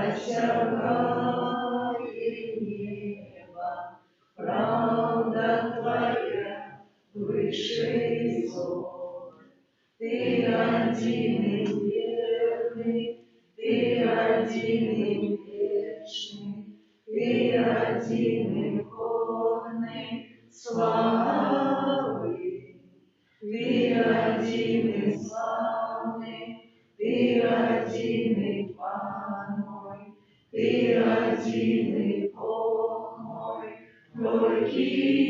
осягает небо, правда Твоя выше зор. Ты один и верный, Ты один и вечный, Ты один и полный славы. Ты один и славный, Ты один и Пан мой, Ты один и Бог мой, только Ты.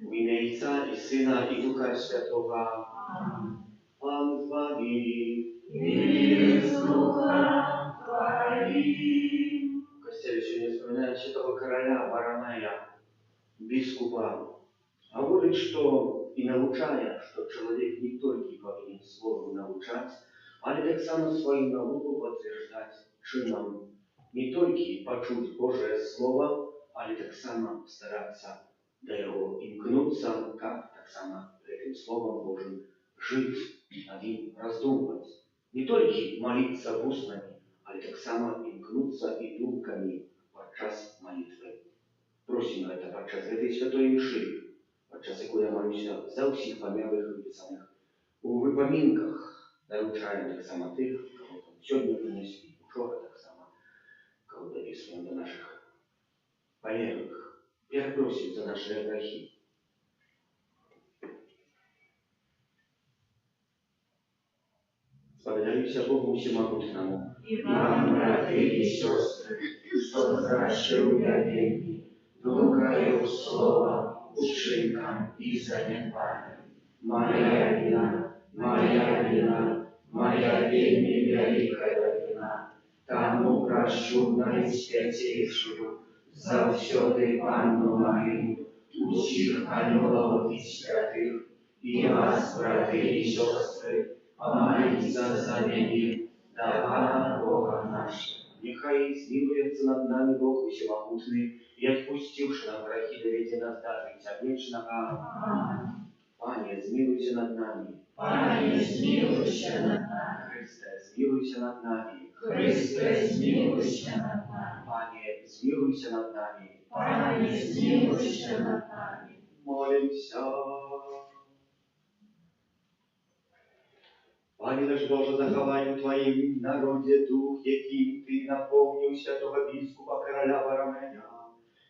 W imię Ojca i Syna i Ducha Świętego. Pan z Wami. I z Duchem Twoim. W Kościele się nie wspominajcie tego kороля Варомея, biskupa, говорит, что и научая, что человек не только повинен словом научать, але так само свою науку подтверждать чином. Не только почуть Божие Слово, але так само стараться до его имкнуться, как так само этим Словом Божьим жить, над ним раздумывать. Не только молиться устными, але так само имкнуться и думками подчас молитвы. Просим это подчас этой святой мши, подчас якої молюся за всіх померлих виписаних у випомінках, наручаємо так само тих, кого там сьогодні принесли, вчора так само, кого дописуємо до наших померлих. Перепросим за наши грехи. Сподобляюся Богу Всемогутному И вам, братья и сестры, что возвращил я веки, Духа Его Слова, учинкам и занятанием. Моя вина, моя вельми великая вина, тому прощу наисвятейшую, завсёды Панну Марию, усіх анёлов и святых, и вас, братья и сестры, помолиться за меня, да Пана Бога нашего. Нехай смилуется над нами Бог Всемогутный, и отпустивши нам грехи, доведи нас до життя вечного. Пане, змилуйся над нами. Пане, змилуйся над нами. Христе, змилуйся над нами. Христе, змилуйся над нами. Пане, змилуйся над нами. Пане, змилуйся над нами. Молимся. Пане наш Боже, заховай у Твоїм народі дух, яким Ти наповнив святого біскупа короля Варомея,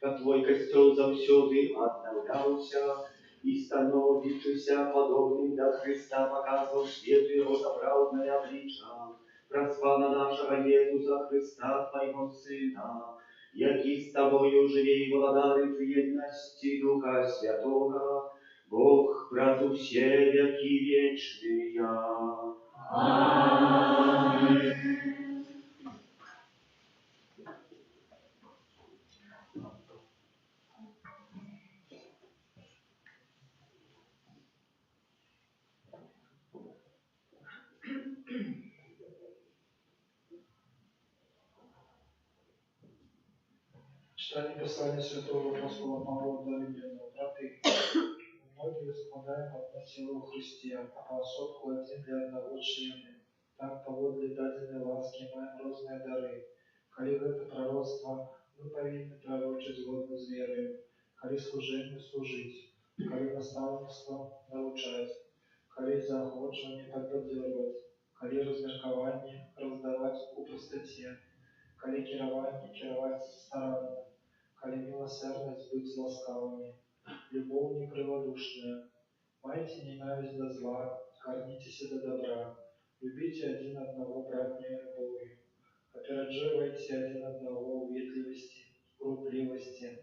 как Твой костел завсёды обновлялся и становившийся подобным до Христа показывал свету Его заправдное обличие, проспана нашего Иисуса Христа, Твоего Сына, який с Тобою живе и владарит в едности Духа Святого, Бог правду все веки вечные. Аминь. Читание послания святого апостола Павла Римлянам, браты. Многие складаем одно тело в Христе, а посадку один для одного члена. Так поводле даденной ласки маем разные дары. Коли это пророцтво, мы повинны пророчить згодно с верою. Коли служение служить, коли наставничество научать, коли заохочивание подбадривать, коли размеркование раздавать у простоте, коли керование керовать старанно, коли милосердность быть ласкавыми, любовь некрылодушная. Майте ненависть до зла, корнитесь до добра, любите один одного братней любовью, опереживайте один одного в ветливости, крупливости,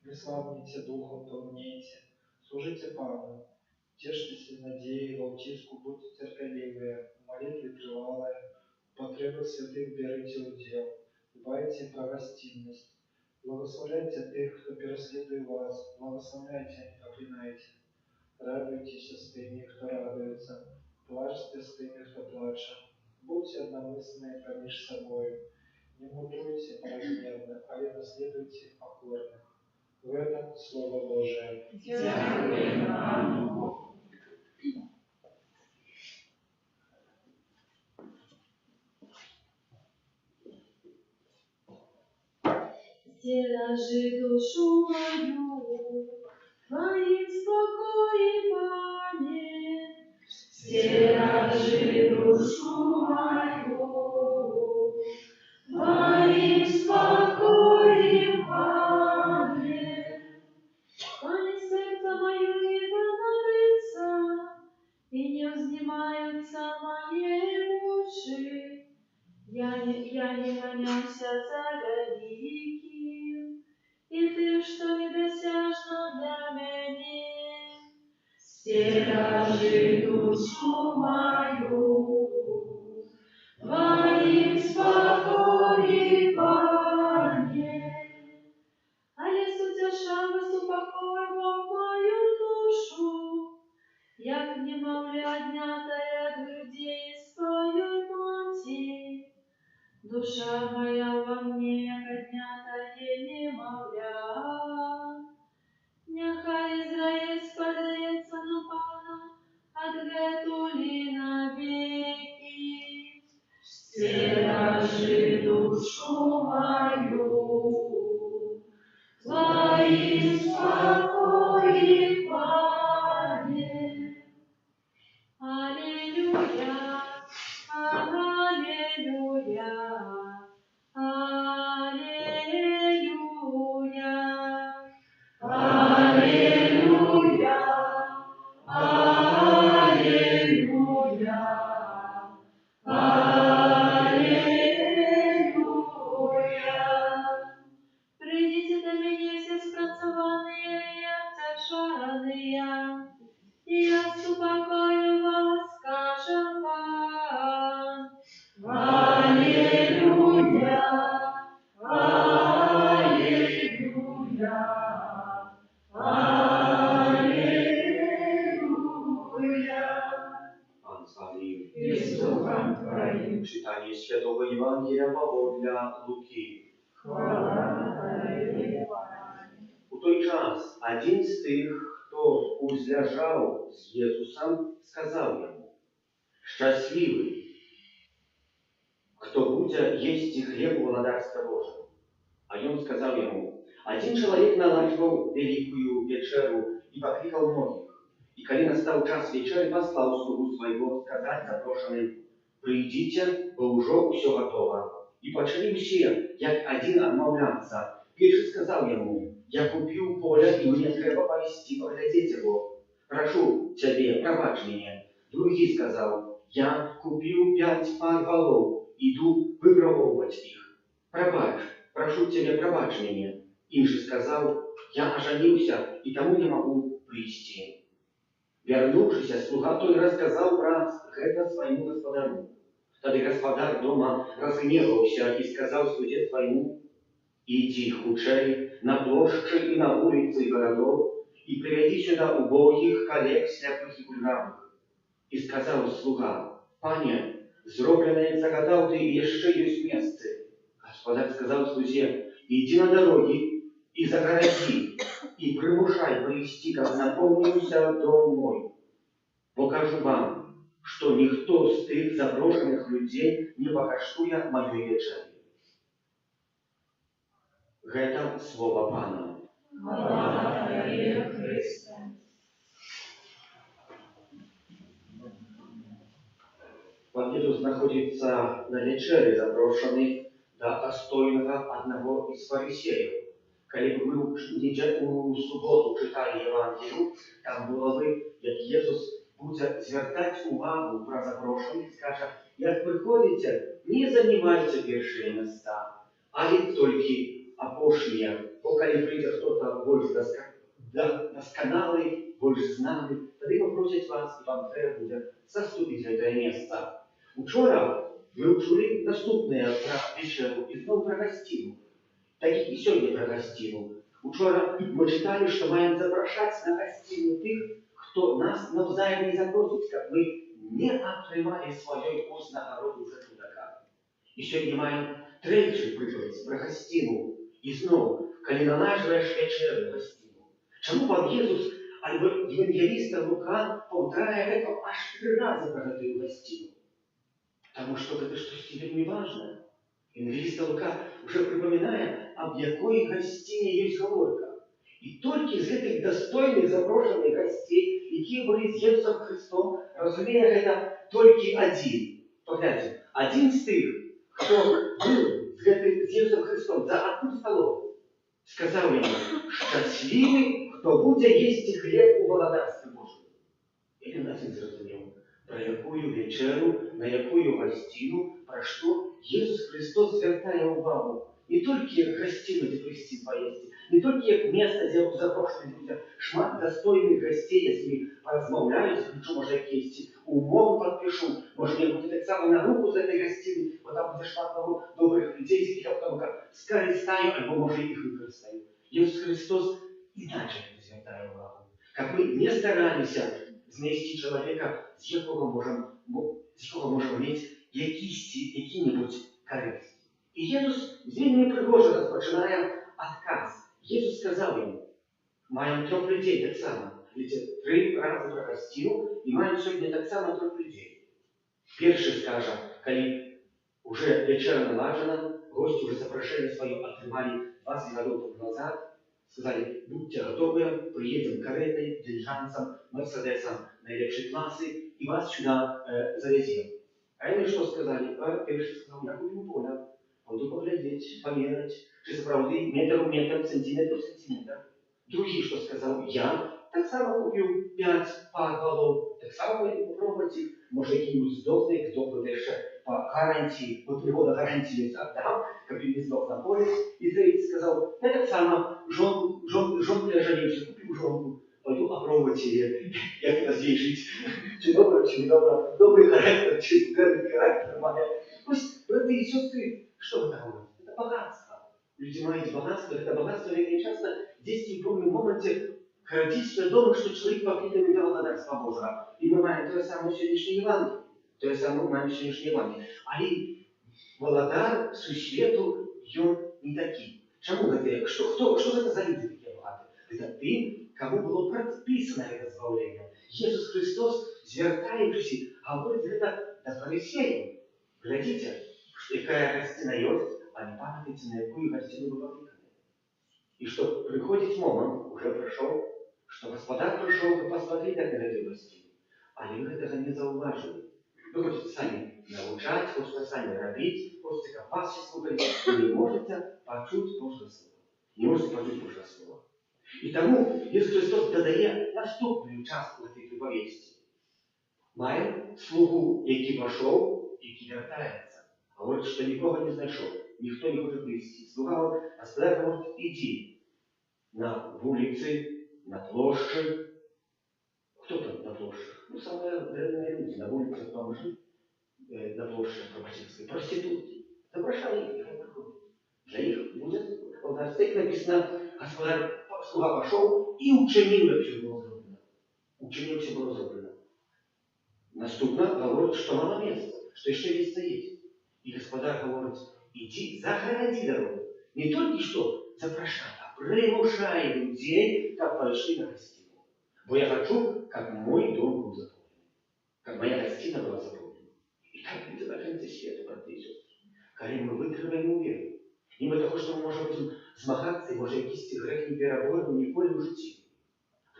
не слабните духом, то умнейте, служите Пану, тешьтесь надеей, в утиску будьте терпеливые, в молитве тревалые, потребы святых берите удел, дбайте про гостинность, благословляйте тех, кто переследует вас, благословляйте, а не проклинайте. Радуйтесь с теми, кто радуется, плачьте с теми, кто плачет. Будьте одномысленны помеж собой. Не мудруйте поразмерно, а и наследуйте покорно. В этом Слово Божие. Дякую вам. Стиражи душу мою, Твоим спокоем, Пане. Стиражи душу мою, Твоим спокоем, Пане. Пане, сердце мое не становится, и не взднимаются мои уши. Я не гонялся за великим, и ты, что недосяжно для меня. Стиражи душу мою, Твоим спокоем, Пане. Але сутешалась упокоила мою душу, як немовля отнятая от груди свою мати. Душа моя во мне, як отнятая немовля. Нехай Израиль спадається на Пана, отгетули навеки. Стиражи душу мою, Твоим спокоем, Пане. Аллилуйя, аллилуйя, аллилуйя, аллилуйя, аллилуйя, аллилуйя. Придите до меня все спрацованные и обтяженные, и я успокою вас, скажем вам. Аллилуйя, аллилуйя, аллилуйя. Пан с вами. И с Духом Твоим. Читание Святого Евангелия Павла Луки. Хвала Тебе. У той час один з тих, хто узляжав з Єсусом, сказав йому: «Щасливий, хто буде їсти хліб у Владарства Божого». А він сказав йому: «Один чоловік наладжував великую вечеру і покликав многих. І коли настав час вечери, послав слугу свого сказати запрошеним: «Прийдіть, бо уже все готово». І почали всі, як один, відмовлятися. Перший сказав йому: «Я купив поле, і мені треба пойти поглядеть його. Прошу тебе, пробач мене». Другий сказав: «Я купив 5 пар голов, іду випробовувати їх. Пробач, прошу тебе, пробач мене». Інший сказав: «Я оженився, і тому не можу прийти». Вернувшийся, слуга той розказав про це своєму господарю. Тоді господар дома розгнівався і сказав слуге своєму: «Иди худшей на площади и на улицы городов, и приведи сюда убогих, коллег, слепых и кульгавых». И сказал слуга: «Пане, зробленное загадал ты, и еще есть место». Господар сказал слуге: «Иди на дороги и загороди, и примушай привести, как наполнился дом мой. Покажу вам, что никто з тих запрошених людей не покаштує моєї вечері». Гэта слово Пана. Хвала Тебе, Христе. Пан Ісус знаходиться на вечері, запрошений до достойного одного із фарисеїв. Коли б ми у суботу читали Євангелію, там було би, як Ісус буде звертати увагу про запрошених, скаже: «Як приходите, не займайте перші місця, але тільки опошние, коли прийде хто-то більш досконалий, більш знаний, тоді попросять вас, і вам треба буде заступити в це місце». Учора ми чули наступне про вечеру і знову про гостину. Так і сьогодні про гостину. Учора ми читали, що маємо запрошати на гостину тих, хто нас навзаєм не запросить, як ми не отримали своєї нагороди за чудака. І сьогодні маємо третій приклад про гостину. І знову, коли наладжуєш вечерю гостину. Чому Пан Ісус або євангеліст Лука повторяє це аж 3 рази про цю гостину? Потому что это что-то вельми важное. Евангелист Лука уже припоминает аб якой гасціні ёсць гаворка. І толькі з гэтых дастойных запрошаных гасцей, якія былі з Jesусом Христом, разумее гэта толькі адзін. Паглядзім, адзін з тых, хто быў з Jesусом Христом за адну сталову, сказаў яму: «Шчаслівы, хто будзе есці хлеб у валадарстве Божым». І нас не зразумеў, пра якую вечеру, на якую гасціну, пра што Jesús Христос звяртае ўвагу. Не толькі як гасціну, дзе прыйсці паесці, не толькі як месца, дзе запрошаны людзі шмат дастойных гасцей, якімі паразмаўляюць, ключу, можа, якісь умовы падпішу, можа, мне будзе таксама на руку з гэтай гасціны, бо там будзе шмат добрых людзей, з якіх я потом скарыстаю, альбо, можа, іх выкарыстаю. Jesús Христос іначай звяртае ўвагу. Каб мы не стараліся знайсці чалавека, з якога можам мець які-небудзь карысць. І Jesús вельмі прыгожа распачынае адказ. Jesús сказаў яму: «Маем 3 людзей таксама. Видите, 3 разы пра гасціну, і маем сёння таксама 3 людзей. Першы скажа, калі уже вечера наладжана, госці уже запрашэнне сваё атрымалі 20 гадоў назад, сказали: «Будьте готовы, приедем каретой, дилижансом, мерседесом наилепшей классы и вас сюда завезем». А они что сказали? Первый сказал: «Я купил поле, пойду поглядеть, померить, чи справді метр у метр, сантиметр в сантиметр». Другий что сказал: «Я так само купил 5 пар голов, так само пойду попробовать их, может, какие-нибудь сдохнут, кто будет еще по гарантии, по 3 года гарантии отдам, как и не сдох на поле». И третий сказал: «Я так само жонку я жалеюсь, купил жонку, пойду попробовать ее, как это здесь жить, чи добро, чи не добро, добрый характер, чи верный характер моя». То есть, братья и сестры, что это говорит? Это богатство. Люди имеют богатство, это богатство очень часто действует в любом моменте характеристично свідомо, що чоловік покликаний до владарства Божого. І ми маємо те саме сьогоднішнє Євангеліє. Те саме маємо сьогоднішнє Євангеліє. Але владар сусвіту, він не такий. Чому це? Що це за люди такі багаті? Це тим, кому було предписано це збавлення. Ісус Христос, звертаючись, говорить це до фарисеїв. Глядите, яка гостина є, а не пам'ятайте, на яку гостину ви покликані. И что приходит момент, уже пришел, что Господар пришел посмотреть на эту гостину. А вы этого не зауважили. Вы хотите сами научать, хотите сами робить, хотите как вас сейчас слухали, вы не можете почуть Божье Слово. Не можете почуть Божье Слово. И тому Иисус Христос додає наступную частку этой приповести. Маем слугу, який пошел, який вертается. Говорит, что никого не знайшов. Никто не хочет прийти. Слуга Господар говорит: иди на улицы, на площадь. Кто там на площадь? Ну, самые древние люди. На улицах бомжи, на площадь Пробачевской. Проститутки. Запрошали их, для них будет колдовствик написано: Господар, слуга пошел и учинил, как все было зроблено. Учинил, все было зроблено. Наступно говорит, что мало места, что еще место есть. И Господар говорит: иди, загороди дорогу. Не только что запрошай, а примушай людей, как пошли на гостину. Бо я хочу, как мой дом был заполнен. Как моя гостина была заполнена. И так будет на конце света, братья и сестры. Когда мы вытриваем веру. И мы того, что мы можем змагаться, и можем якісь грех не переборем, ніколи в житті.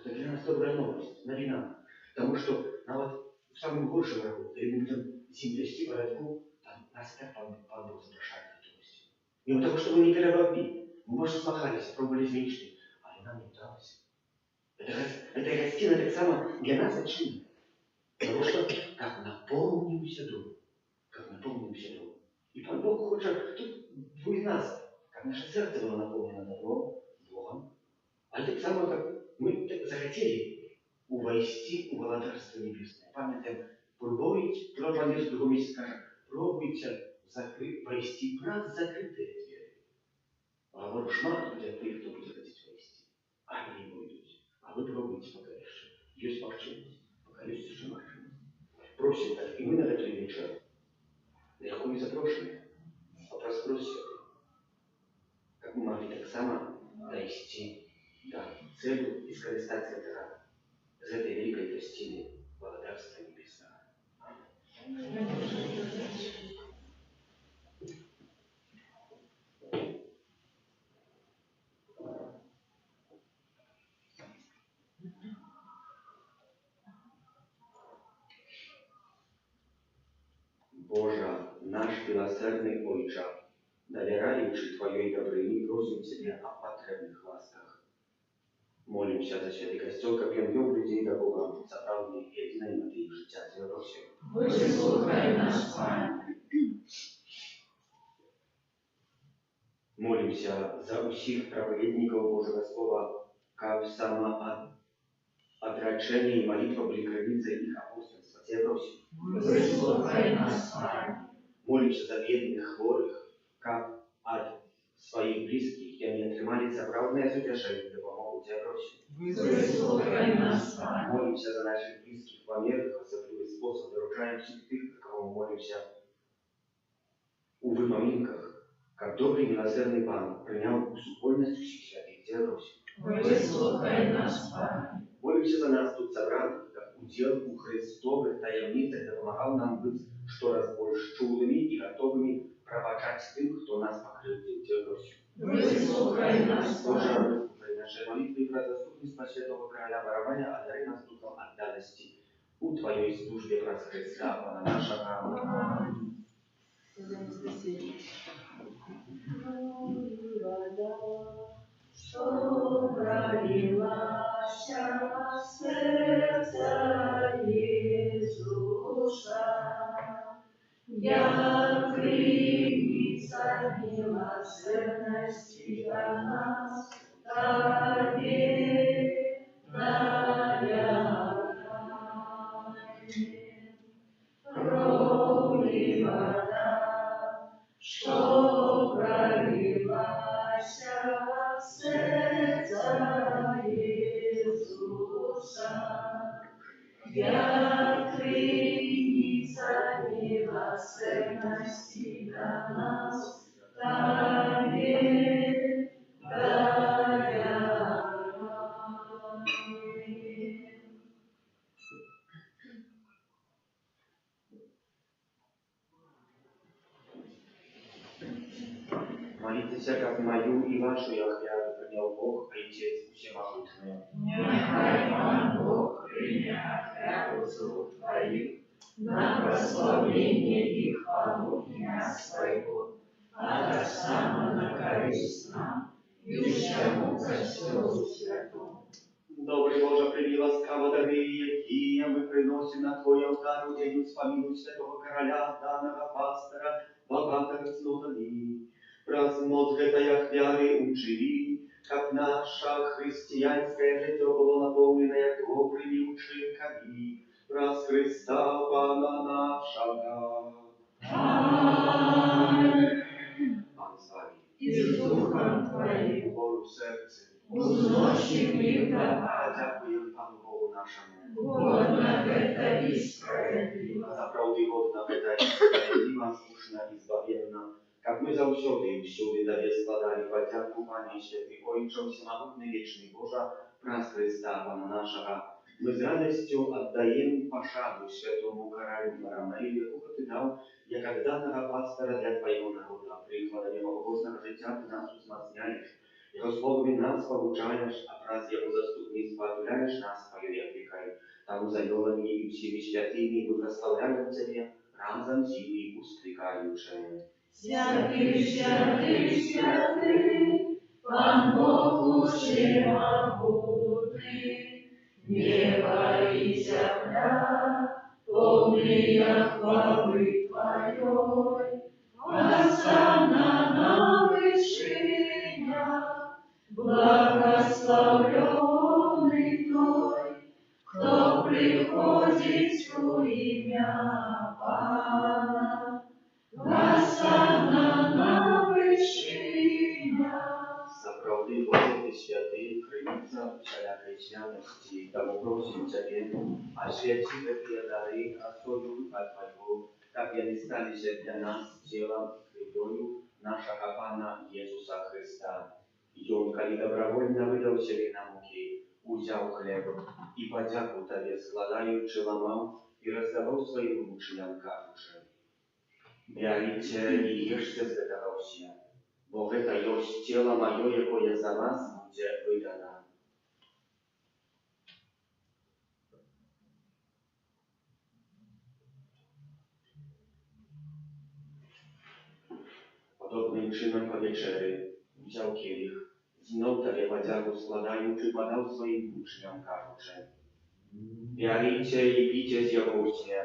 Это для нас добрая новость, новина. Потому что в самом горшем врагу, когда мы будем зим вести боротьбу, там нас так Пан Бог запрошает на эту гостину. И того, что мы не переборли, мы, может, змагались, пробовали зменшить, а нам не удалось. Эта гостина так само для нас очевидна. Потому что как наполнимся дом. Как наполнимся дом. И Пан Бог хочет тут двое нас, как наше сердце было наполнено добром, Богом. А так само, как мы захотели увойти в владарство небесное. Памятаем, пробуйте, в другом месте скажем, пробуйте войти праз закрытые двери. А вот шмат будет тех, кто будет хотеть войти. А они не будут. А вы пробуйте пока еще. Есть мовчимость. Пока есть еще мовчимость. Просим так, и мы на эту вечер. На якую запрошены. Вопрос просим. Как мы могли так само дойти до цели и скористаться из этой великой гостины благодарства небесного. Аминь. Милосердний Ойче, довіряючи Твоей добрині, просим Тебе о потребных ласках. Молимся за святий костел, как он вел людей до Бога, заправленный единой метой життя Твоего всего. Выслухай нас, Пане. Молимся за усіх проповедников Божьего Слова, как самоотречение и молитва были границей их апостольства. Тебя просим. Выслухай нас, Пане. Молимся за бедных, хворых, как от своих близких и они отримали заправленное сутешение, да помогут. Тебя просим. Выслухай нас, Пане. Молимся за наших близких, померлых, особливый способ доручаем всех тех, за кого мы молимся у вымоминках, как добрый милосердный Пан принял усупольность всех святых. Тебя просим. Выслухай нас, Пане. Молимся за нас тут собранных, как удел у Христовых таямницах, да помогал нам быть что раз больше чулыми и готовыми пробачать тем, кто нас покрыл. Тебя просим. Выслухай нас, Боже, Пане. выслушай наши молитвы и про заступництво святого короля Ворования, одари нас духом отданности у Твоей службе про Христа, Пана нашего. Что пролилась в сердце Иисуса, я крепится милосердности для нас, кровь и вода, что пролилась в сердце Иисуса, я крепится милосердности для нас, Молитесь, как мою и вашу я хвалю, принял Бог, Отец Всемогутный. Нехай Пан Бог приня хвалу слуг Твоих, на прославление и хвалу имя Своего, а так само на користь нам и всему Костелу Святому. Добрый Боже, прими ласкаво дары, какие мы приносим на Твой алтарь, в день вспомину святого короля, данного пастора, богатого цнотами. Просмотр этой хвалы учили, как наша христианское житие было наполнено добрыми учинками, раз Христа Пана нашего. Пан с вами. И с Духом Твоим, Боль в сердце. узнощи мир давай, Дякуємо Пану Богу нашому. годно это и справедливо. За правду годна это и справедлива, слушна и збавенна. Как мы завсёды и всюди Тебе складали подяку, Пане Святый Ойче, Всемогутный Вечный Божа, праз Христа Пана нашего, мы с радостью отдаем пошаду святому королю Воромею, якого Ты дал, як данного пастора для Твоего народа. Прикладом Его Божьего життя Ты нас узмацняешь, Его словами нас получаешь, а праз Его заступництва отуляешь нас Твоей опекой. Тому за Йолами и всеми святыми благословляем Тебе, разом силой устрекающие. Святый, святый, святый, Пан Бог всемогутный, небо и земля, полные хвалы Твоей. Осанна на вышинях, благословленный Той, кто приходит в имя Пана. Осанна на вышинях. Заправды Боже, Ты святый, храница всякой святости, тому просим Тебе, освети такие дары, особенно от Твоего, как и они стали для нас телом и кровью нашего Пана Иисуса Христа. И Он, коли добровольно выдал себе на муки, взял хлеб и подяку Тебе складаючи ломал и раздавал своим учениям кажучи. Берите и ешьте з этого все, бо это есть тело мое, якое за вас будет выдано. Podobnym czynem po wieczery wziął kielich, znów Tobie podziału składając, podał swoim uczniom kazucze. Pijcie i pijcie z jego ucznia,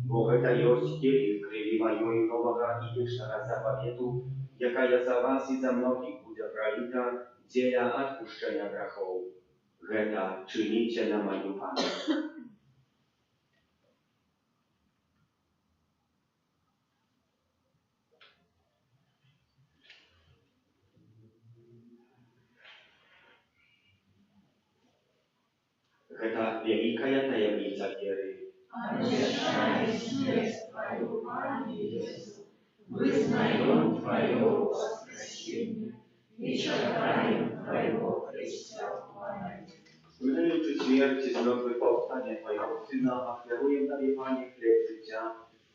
bo это есть kielich krwi mojej nowego i wiecznego zapowiedu, jaka ja za was i za mnogich będzie prolita, dzieła odpuszczenia grzechów. Это czynicie na moją pamięć. Это великая таємниця віри. Обещай смерть Твою, Пане Иисус, вызнаем Твое воскресение и чекаем Твоего преступления. Wspominając śmierć i znowu powstanie Twojego Syna, ofiaruję Tobie, Panie, chleb życia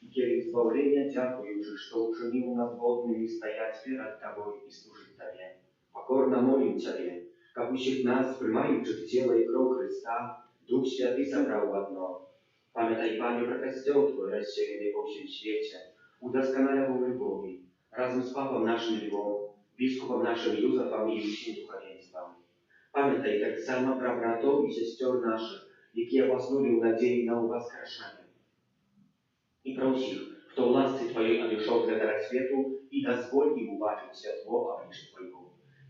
i kielich zbawienia, dziękując, że uczynił nas godnymi стоять перед Тобой и служить Тебе. Покорно молим Ciebie, как всех нас, принимающих тело и кровь Христа, Дух Святый собрал в одно. Pamiętaj, Panie, про Костел Твой, рассеянный по всем свете, удосконаливал в любови, разом с Папом нашим Львом, Biskupом нашим Józefem i всім духовенством. Pamiętaj tak samo про братов и сестер наших, які поснули в надії на воскрешение. И про всех, кто власти Твоей одошел для этого свету, и дозволь им убачить светло обличия Твоего.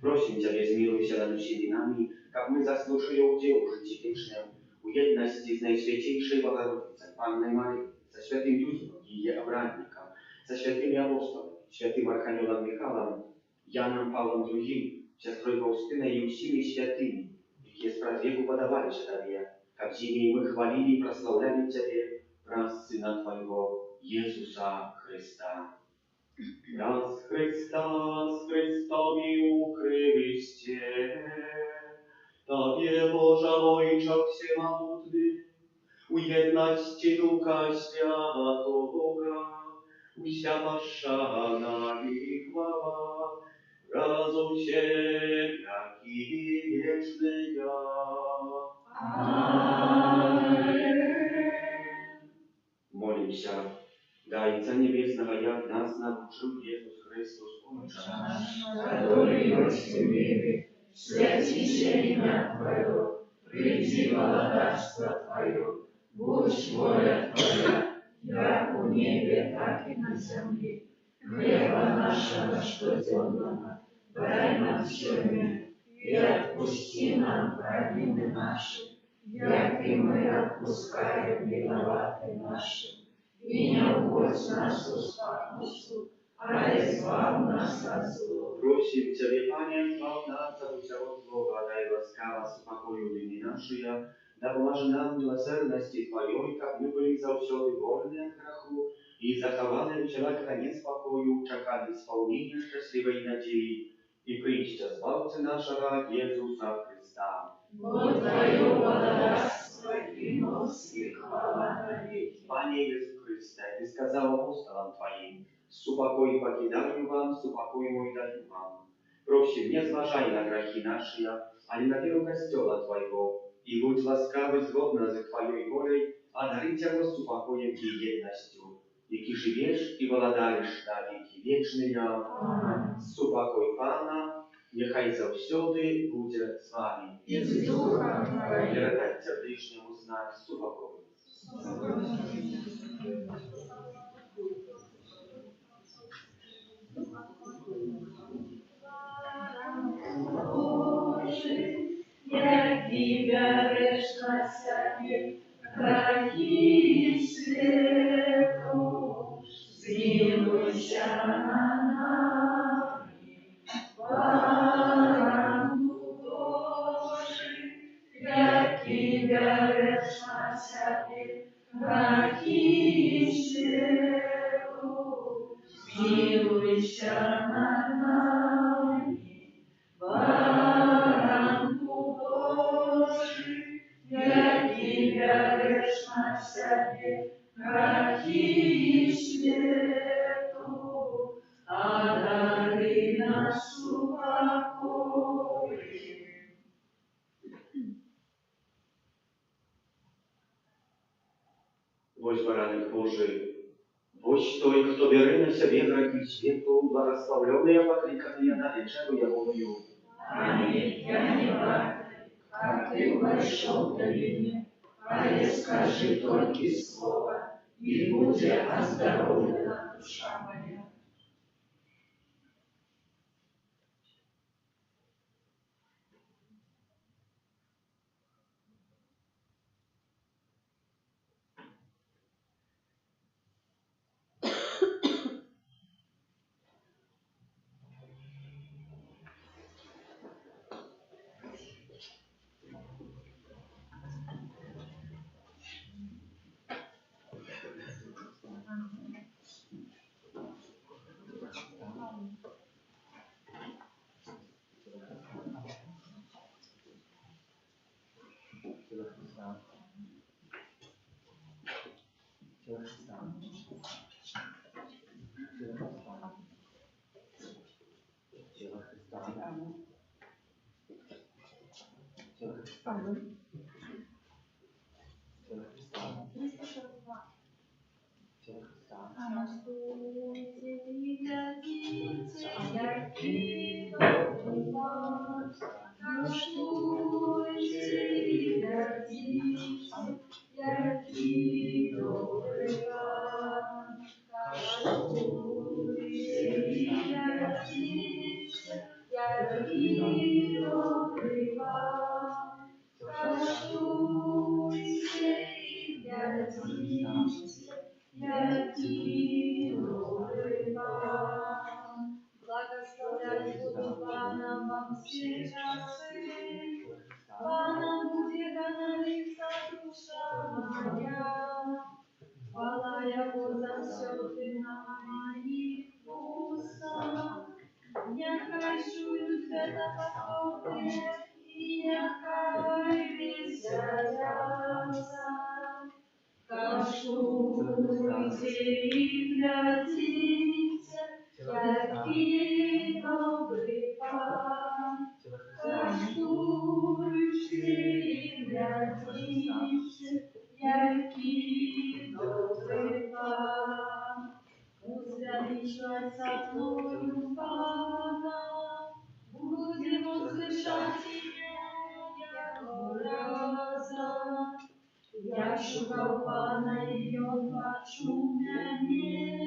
Просим Тебя, zmiłuj над всеми нами, как мы заслужили удел в житии вечном, у едности с Наисвятейшей Богородицей, Панной Марией, со святым Юзефом, ее обрадником, со святыми апостолами, святым Архангелом Михаилом, Яном Павлом II, сестрой Фаустиной и всеми святыми, які спрадвеку подавались Тебе, как зими мы хвалили и прославляли Тебе, раз Сына Твоего, Иисуса Христа. Раз Христа с Христом и укрывисте, Тобе, Божа Ojcze Всемогутный, у едности Духа Святого, уся пошана и хвала, разум всех и вечная. Молимся. Дайца Небесного яд нас научил Иисус Христос, Отче наш, который есть в мире, святейшее имя Твое, приди владычество Твое, будь воля Твоя, як у небе, так и на земле. Хлеба нашего ежедневного дай нам сегодня, и отпусти нам провины наши, як и мы отпускаем виноваты нашим. И не уводь нас в спокусу, а избавь нас от зла. Просим Ciebie, Panie, zbaw nas od всего злого, дай ласкаво спокою дни наши, да поможи нам милосердности Твоей, как мы были завсёды вольны от греху, и заховали человека неспокою, чекали исполнения счастливой надеи, и причта Збавцы нашего Иисуса Христа. Вот Твое благодарство и милость и хвала навеки. Panie Jezu Chryste, Ty skazał apostolom Twoim, supokój покидаю вам, supokój mój dаю вам. Prosim, nie zważaj na grzechy nasze, ale na wielu Kościoła Twojego, i bądź łaskawy zgodna z Twojej wolą, a darycie go supokojem i jednością, jaki żyjesz i władajesz na wieki wieczne. Supokój Pana, niechaj zawsiody będzie z Wami. I z ducha Twojego. Передайте ближнему знак супокоя. Боже, я Тебя грешна себе, грехи свету, смилуйся над нами, Баранку Божий, я Тебя грешна себе, грехи свету, смилуйся над нами, Баранку Божий, я Тебя грешна себе, грехи свету, одари нас упокоем. Woź baranek Boży, Ось той, хто бере на себе грехи світу, благословленный, покликанный на вечеру Яговою. Аминь, я не варта, как ты вошел ко мне, а я скажи только слово, и будет оздоровлена душа моя. Благословлять буду Пана во все часы, Пана будет становиться душа моя. Хвала Его за все ты на моих устах. Нехай чують тебе Господи, і нехай веселяться. Каштуйте і глядіться, який добрий Пан. Каштуйте і глядіться, який добрий Пан. Узвеличиваться мною Пана, будем услышать имя Его разом. Я шукав Пана, і Он почув мене,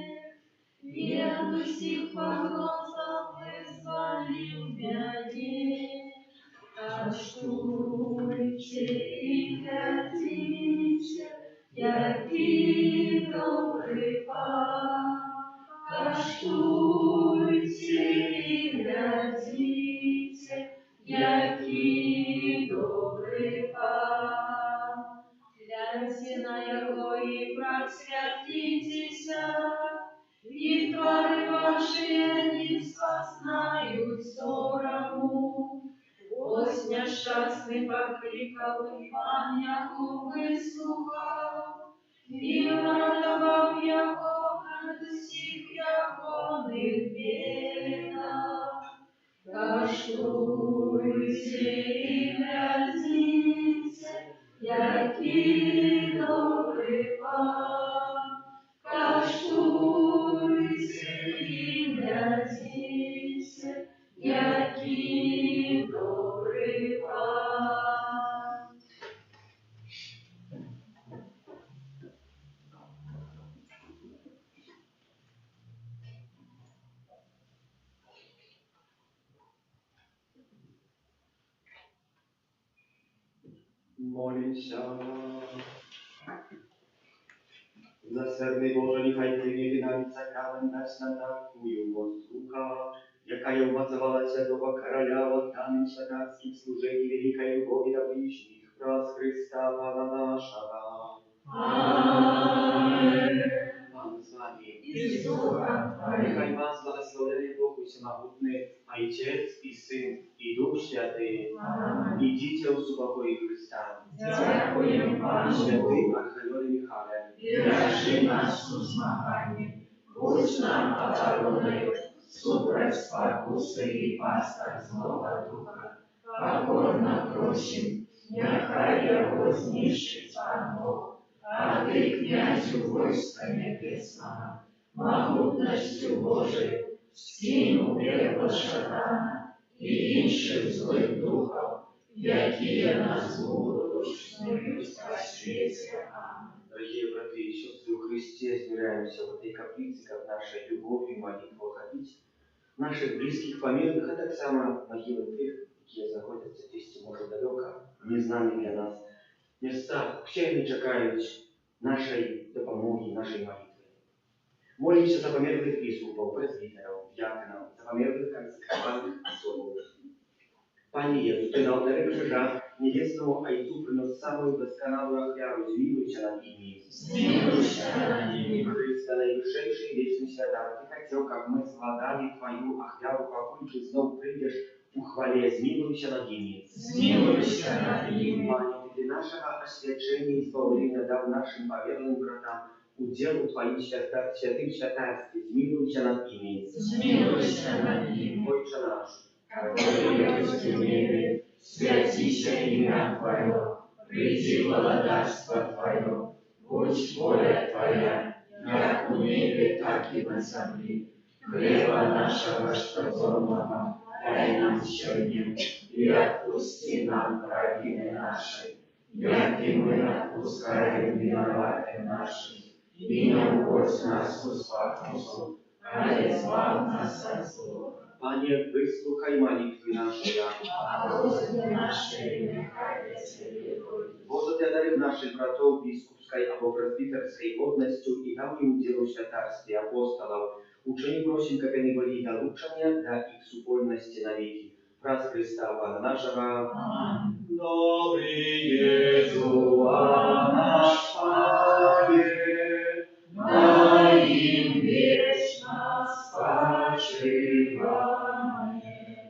і от усіх погрозов визволив мене. Каштуйте і глядіться, який добрий Пан. Каштуйте і глядіться, який добрий Пан. Гляньте на Його і просвятитеся, і твори ваші не спознають сорому. Ось нещасний покликав, і Пан Його вислухав, і врятував Його від усіх ягоних бідах. Каштуйте і глядіться, який добрий Пан. Каштуйте і глядіться, який добрий Пан. Молимся. Милосердний Боже, нехай прийме вінавіця кавен дасть нам такую воздуха, яка й обмазувалася до короля отданим шатарським служенні великої любові до ближніх, раз Христа Пана нашого. Аминь. Пан з вами. И с Духом Твоим. Нехай вас благословляє Бог Всемогутний, Отець і Син, і Дух Святий. Аминь. Ідіть у спокої Христа. Дякуємо, Пане. Святий Архангеле Михайле, Бережи нас у змаганні, будь нам обороною, супроть спокуси і пасток злого духа. Покорно просим, нехай його знищить Пан Бог, а ти, князю войска небесного, могутностью Божией, скинув пекло шатана и інших злых духов, які нас будуть снують по свете. Аминь. Дорогие браты и сестры в Христе, смиряемся в этой каплице, как нашей любовью и молитвой ходить. Наших близких померных, а так само могилы тех, которые находятся здесь, может, далеко, незнаны для нас. Места, все они чекают нашей допомоги, нашей молитвы. Молимся за померлых biskupów, prezbiterów, diakonów, za pomiernych arcykapłanów особów. Panie Jezu, Ty na ofiarę krzyża niebieską Ojcu przynos samą doskonałą ofiarę, zmiłuj się nad nimi. Zmiłuj się nad nimi. Chryste, najwyższejszy i wieczny święta, Ty chciał, jak my składali Twoją ofiarę, покой Ty znowu przyjdziesz w chwale, zmiłuj się nad nimi. Zmiłuj się nad nimi. Panie, Ty naszego oświadczenia i zbawienia dał naszym powiernym bratam, udzielu Twoim świętym świętarstwie, zmiłuj się nad nimi. Zmiłuj się nad nimi. Ojcze nasz, Который есть в небе, святися имя Твое, приди владарство Твое, будь воля Твоя, как в небе, так и на земле. Хлеба нашего штодневного дай нам сегодня, и отпусти нам провины наши, як и мы отпускаем виноватым нашим, и не уводь нас в спокусу, а избавь нас от злого. Panie, wysłuchaj modlitwy naszej. Господи нашей, нехай для Тебе будет. Благодарим наших братов biskupskiej albo prezbiterskiej godnością i dał im udzielu świętarstwie apostolów. Uczyni prosim, как они были долучения для их супольности на веки. Раз Христа, Pana naszego. Dobry Jezu, a nasz Panie, Дай им вечно спочивание.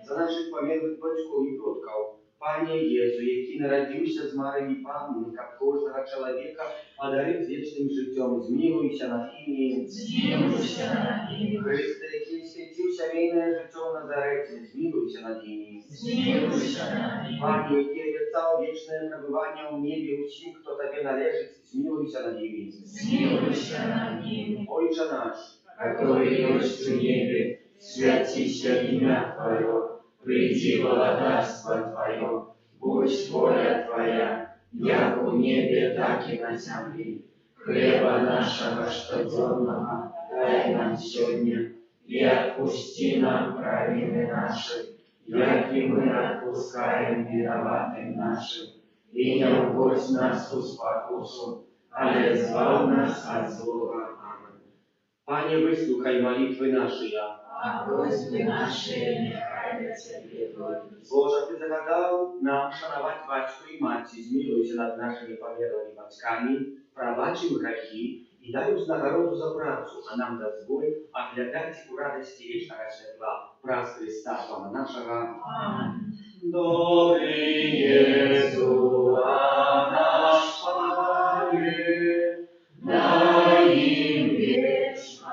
za naszych pamiętnych батьков i przodków. Panie Jezu, jaki narodził się z Maryi Panny, jak każdego człowieka, одарив wiecznym życiem, zmiłuj się nad nimi. Zmiłuj się nad nimi. Chryste, jaki świecił się wiejne życiem w Nazarecie, zmiłuj się nad nimi. Zmiłuj się nad nimi. Panie, jaki obiecał wieczne przebywanie w niebie wszystkim, kto Tobie należy, zmiłuj się nad nimi. Zmiłuj się nad nimi. Ojcze nasz, Который есть в небе, святися имя Твое, приди владарство Твое, будь воля Твоя, як в небе, так и на земле. Хлеба нашего штодневного дай нам сегодня, и отпусти нам провины наши, як и мы отпускаем виноватым нашим, и не уводь нас в спокусу, а избавь нас от злого. Panie, wysłuchaj modlitwy naszej. A просьбы наши нехай для Тебе будет. Boże, Ty zagadał nam szanować батька i maci, zmiłuj się nad naszymi pomiernymi baćkami, prowadź im grzechy i daj już nagrodu za pracę, a nam da zbój, a glядać ku radości wiecznego światła, prac Chrysta, Pana naszego. Amen. Dobry Jezu, a nasz Panie, Дай им вечно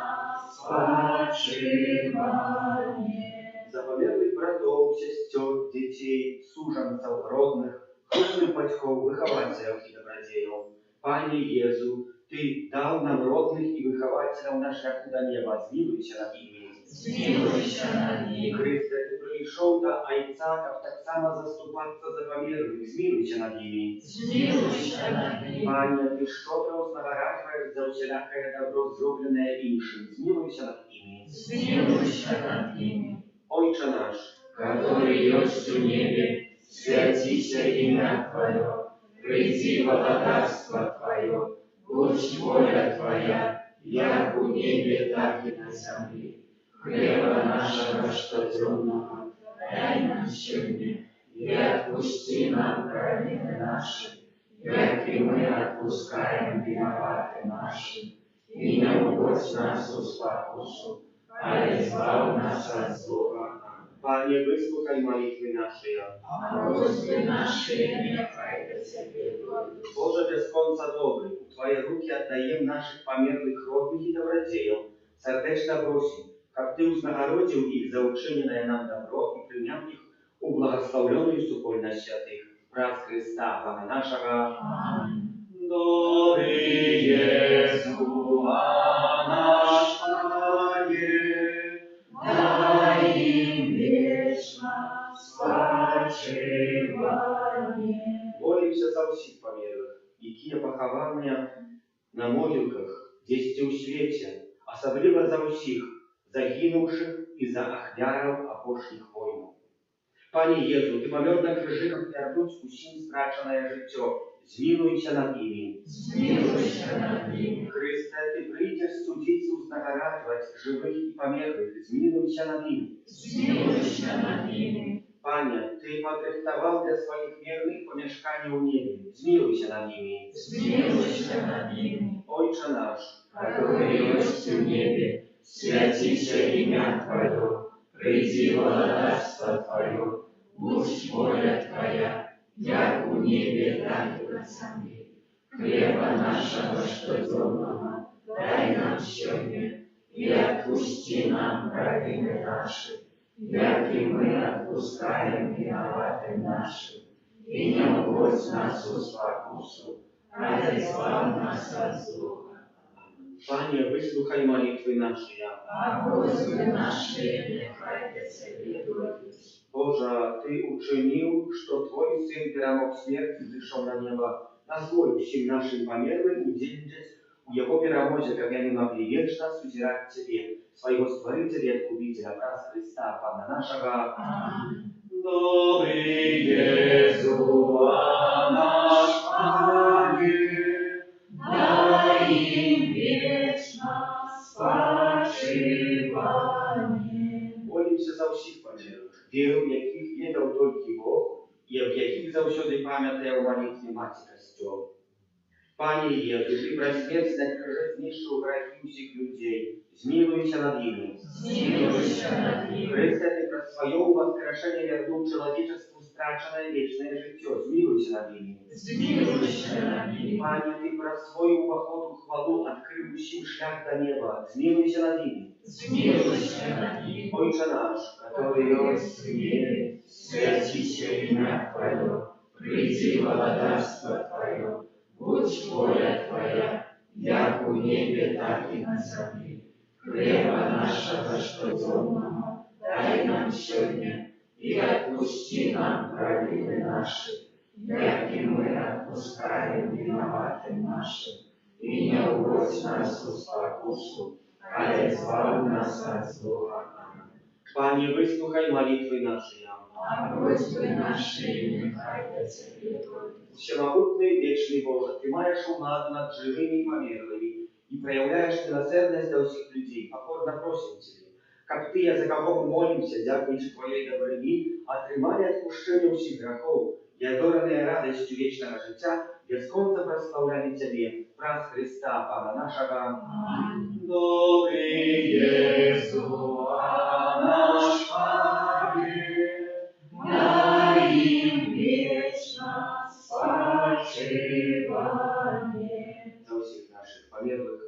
спочивание. za pamiętnych bratów, sióstr, dzieci, służących rodnych, chrzestnych батьков, wychowawców i dobrodziejów. Panie Jezu, Ty dał nam rodnych i wychowawców na szlaku do nieba, zmiłuj się nad nimi. Zmiłuj się nad nimi. Chryste, Ty przyszedł do Ojca, tak samo zastупаться za pomiernych, zmiłuj się nad nimi. Zmiłuj się nad nimi. Panie, Ty szczodro znagradzasz za wszelakie dobro zrobione innym, zmiłuj się nad nimi. Zmiłuj się nad nimi. Ojcze nasz, Который есть в небе, святися имя Твое, приди владарство Твое, будь воля Твоя, як в небе, так и на земле. Хлеба нашего штодневного дай нам сегодня, и отпусти нам провины наши, як и мы отпускаем виноватым нашим, и не уводь нас в спокусу, а избавь нас от злого. Panie, wysłuchaj modlitwy naszej. A prozby nasze niechaj do Ciebie będą. Boże, bez końca dobry, u Twoje ruki oddajemy naszych pomiernych rodnych i dobrodziejów. Serdecznie prosimy, jak Ty uznagrodził ich za uczynione nam dobro i przyjął ich u błogosławioną supolność świętych. Prac Chrysta, Pana naszego. Amen. Dobry Jezu, a nasz Pan. спочивання. Молимся за всіх померлих, які поховані на могилках десь у світі, особливо за всіх загинувших і за ахвярів апошніх воїн. Пане Єзу, Ти помер так же жив вернуть усім страчене життя. Змилуйся над ними. Змилуйся над ними. Христе, Ти прийдеш судити і узнагороджувати живих і померлих. Змилуйся над ними. Змилуйся над ними. Пане, Ты подрихтовал для своих верных помешкание в небе. Змилуйся над ними. Змилуйся над ними. Отче наш, который есть в небе, святится имя Твое, приди владарство Твое, будь воля Твоя, як у небе, так и на земле. Хлеба нашего штодневного дай нам сегодня, и отпусти нам провины наши, як и мы отпускаем виноватым нашим. И не уводь нас в спокусу, а избавь нас от зла. Пане, выслухай молитвы наши. А просьбы наши нехай до Тебе дойдут. Боже, Ты учинил, что Твой Сын перемог смерть и зашел на небо. Позволь всем нашим померлым удельничать в Его перемоте, как они могли вечно сузирать Тебе, своего Створителя и Откупителя, праз Христа, Пана нашего. Аминь. Добрый Иисус, наш Пане, Дай им вечно спочивание. молимся за всіх померлих, віру, в яких відав тільки Бог, і в яких завсюди пам'ятає у молитві Маті Костьол. Пане Єзу, Ти просвітне кажи знищив грехи усіх людей, змилуйся над ними. Змилуйся над ними. Христе, Ты про свое воскрешение вернул человечеству страченное вечное життя, змилуйся над ними. Змилуйся над ними. Пане, Ты про свою похоту хвалу открыл усім шлях до неба, змилуйся над ними. Змилуйся над ними. Отче наш, который есть в небе, святится имя Твое, приди владарство Твое, будь воля Твоя, як у небе, так и на земле. Хлеба нашего штодневного дай нам сегодня, и отпусти нам провины наши, як и мы отпускаем виноватым нашим. И не уводь нас в спокусу, а избавь нас от зла. Пане, выслухай молитвы наши. А просьбы наши нехай до Тебе дойдут. Всемогутный, вечный Боже, Ты маешь владу над живыми и померлыми и проявляешь милосердность для всех людей. Покорно просим Тебя, как Ты, за кого мы молимся, дякуючи Твоей доброты, отримали отпущение всех грехов и одоранные радостью вечного життя, бесконечно прославляли Тебе, праз Христа, Пана нашего. Аминь. Добрый Иисус, наш Пане, Дай им вечно спочивание. за всех наших померлых,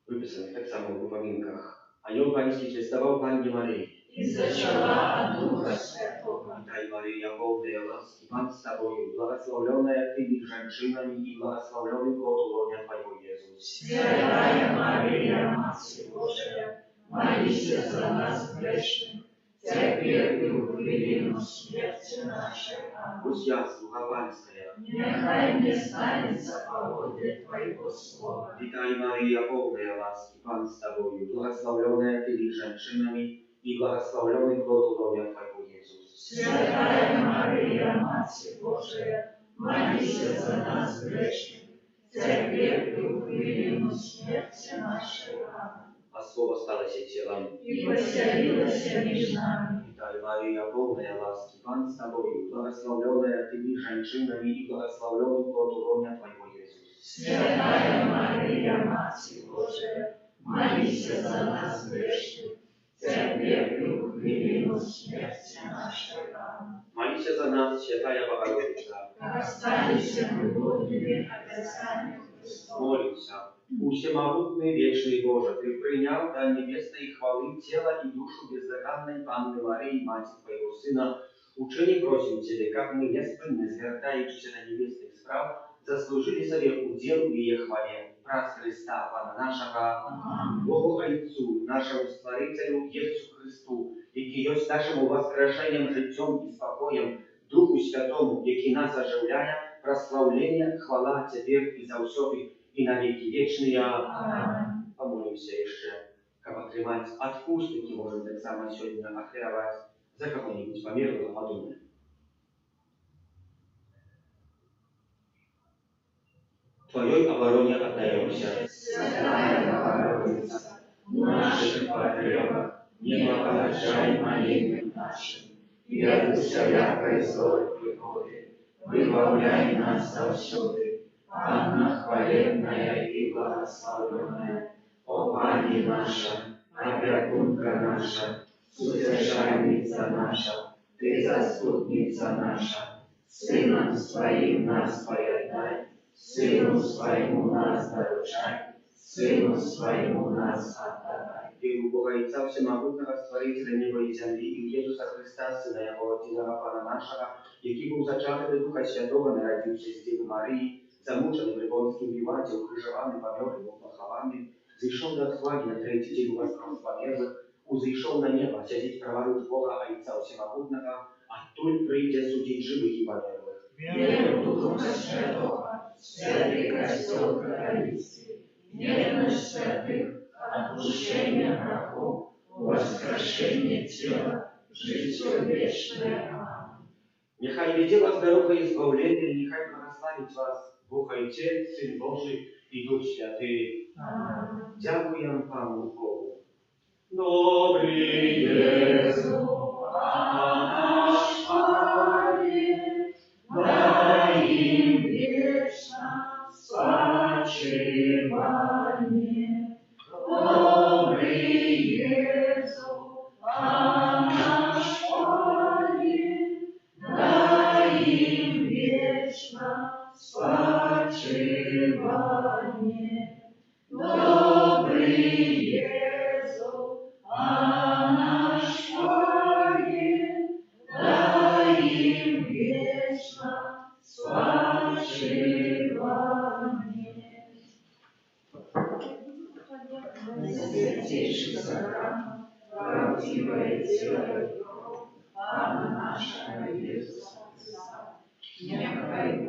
выписанных так само в упоминках. Анёл Панский чествовал Панне Марии. И зачала от Духа Святого. Витай, Мария, полная ласки, Пан с тобою, благословленная ты между женщинами и благословленный плод лона Твоего, Иисус. Святая Мария, Матерь Божия, молись за нас грешных, теперь и в хвилину смерти нашей. Аминь. Пусть я, слуга Панская, Нехай не станется поводы Твоего слова. Витай, Мария, полная ласки, Пан с тобою, благословленная ты между женщинами и благословленный плод лона Твоего, Иисус. Святая Мария, Матерь Божия, молись за нас грешных, теперь и в хвилину смерти нашей. Аминь. А слово сталось телом. И поселилась между нами. Витай, Мария, полная ласки, Пан с тобою, благословленная ты между женщинами и благословленный плод лона Твоего, Иисус. Святая Мария, Матерь Божия, молись за нас грешных, теперь и в хвилину смерти нашей. Аминь. Молись за нас, Святая Богородица. Останься мы будем обязаны Христом. Молимся. У всемогутный вечный Боже, Ты принял до небесной хвалы тело и душу бездоганной Панны Марии, Мати Твоего Сына. Учени просим Тебе, как мы, неспынно звертающиеся на небесных справ, заслужили себе удел в ее хвале. Праз Христа, Пана нашего, Богу Отцу, нашему Створителю Иисусу Христу, який есть нашим воскрешением, життем и спокоем, Духу Святому, який нас оживляє, прославление, хвала теперь и заўсёды, и на веки вечные. Помолимся еще, как отрывать отпустки, можем так само сегодня охрявать за кого-нибудь померлого, подумаем. Твоей обороне отдаемся. Святая Богородица, в наших потребах не погоршай молением нашим, и от всякой злой приходи выбавляй нас завсюди. Анна хваленная и благословенная, о Пани наша, опекунка наша, утешальница наша, ты заступница наша, Сыном Своим нас поедай, Сыну Своему нас доручай, Сыну Своему нас отдавай. Веру Бога Отца Всемогутного, Створителя неба и земли, и в Иисуса Христа, Сына Его, Отца Пана нашего, який був зачатий Духа Святого, народився з Діви Марії, замучений в Ливонській віваті, укрижований, помер, був похований, зійшов до отхвалі на третій день воскрес померлих, узійшов на небо, сидить праворуч Бога Отца Всемогутного, оттуль прийде судить живих і померлих. Веру в Духа Святого, святый костел католицкий, верность святых, отпущение грехов, воскрешение тела, житие вечное. Нехай веде вас дорога избавления, нехай благословит вас Бог Отец, Сын Божий и Дух Святый. Дякуем Пану Богу. Добрый Иисус, наш Пане, дай им вечно спочивание. Добрый Иисус, наш Пане, дай им вечно спочивание. Добрый Иисус, наш Пане, дай им вечно спочивание. Святейший сакрам, правдивое тело и кровь Пана нашего Иисуса Христа, нехай